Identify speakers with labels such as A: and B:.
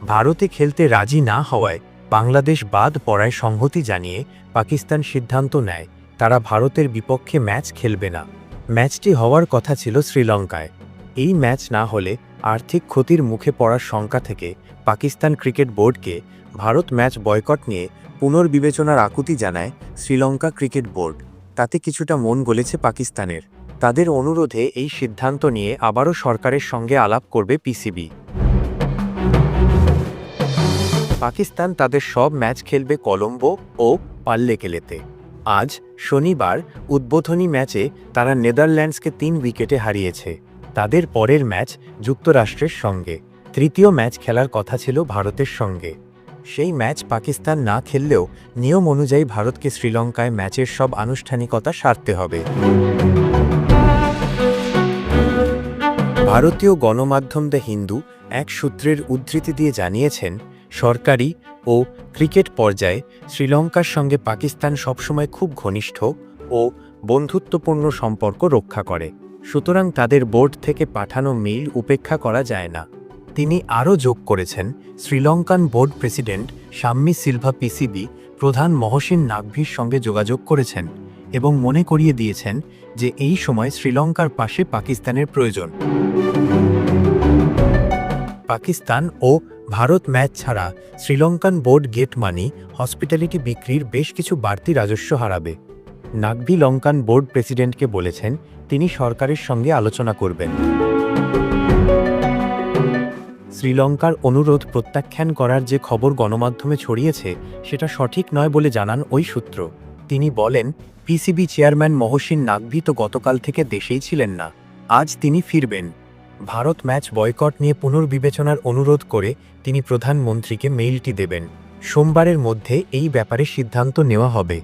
A: ভারতে খেলতে রাজি না হওয়ায় বাংলাদেশ বাদ পড়ায় সংহতি জানিয়ে পাকিস্তান সিদ্ধান্ত নেয় তারা ভারতের বিপক্ষে ম্যাচ খেলবে না। ম্যাচটি হওয়ার কথা ছিল শ্রীলঙ্কায়। এই ম্যাচ না হলে আর্থিক ক্ষতির মুখে পড়ার শঙ্কা থেকে পাকিস্তান ক্রিকেট বোর্ডকে ভারত ম্যাচ বয়কট নিয়ে পুনর্বিবেচনার আকুতি জানায় শ্রীলঙ্কা ক্রিকেট বোর্ড। তাতে কিছুটা মন গলেছে পাকিস্তানের। তাদের অনুরোধে এই সিদ্ধান্ত নিয়ে আবারও সরকারের সঙ্গে আলাপ করবে পিসিবি। পাকিস্তান তাদের সব ম্যাচ খেলবে কলম্বো ও পাল্লেকেলেতে। আজ শনিবার উদ্বোধনী ম্যাচে তারা নেদারল্যান্ডসকে 3 উইকেটে হারিয়েছে। তাদের পরের ম্যাচ যুক্তরাষ্ট্রের সঙ্গে। তৃতীয় ম্যাচ খেলার কথা ছিল ভারতের সঙ্গে। সেই ম্যাচ পাকিস্তান না খেললেও নিয়ম অনুযায়ী ভারতকে শ্রীলঙ্কায় ম্যাচের সব আনুষ্ঠানিকতা সারতে হবে। ভারতীয় গণমাধ্যম দ্য হিন্দু এক সূত্রের উদ্ধৃতি দিয়ে জানিয়েছেন, সরকারি ও ক্রিকেট পর্যায়ে শ্রীলঙ্কার সঙ্গে পাকিস্তান সবসময় খুব ঘনিষ্ঠ ও বন্ধুত্বপূর্ণ সম্পর্ক রক্ষা করে, সুতরাং তাদের বোর্ড থেকে পাঠানো মেইল উপেক্ষা করা যায় না। তিনি আরও যোগ করেছেন, Sri Lankan board president Shammi Silva PCB প্রধান মহসিন নাকভির সঙ্গে যোগাযোগ করেছেন এবং মনে করিয়ে দিয়েছেন যে এই সময় শ্রীলঙ্কার পাশে পাকিস্তানের প্রয়োজন। পাকিস্তান ও ভারত ম্যাচ ছাড়া Sri Lankan board get money, hospitality বিক্রির বেশ কিছু বাড়তি রাজস্ব হারাবে। নাকভি লঙ্কান বোর্ড প্রেসিডেন্টকে বলেছেন তিনি সরকারের সঙ্গে আলোচনা করবেন। শ্রীলঙ্কার অনুরোধ প্রত্যাখ্যান করার যে খবর গণমাধ্যমে ছড়িয়েছে সেটা সঠিক নয় বলে জানান ওই সূত্র। তিনি বলেন, পিসিবি চেয়ারম্যান মহসিন নাকভি তো গতকাল থেকে দেশেই ছিলেন না, আজ তিনি ফিরবেন। ভারত ম্যাচ বয়কট নিয়ে পুনর্বিবেচনার অনুরোধ করে তিনি প্রধানমন্ত্রীকে মেইলটি দেবেন। সোমবারের মধ্যে এই ব্যাপারে সিদ্ধান্ত নেওয়া হবে।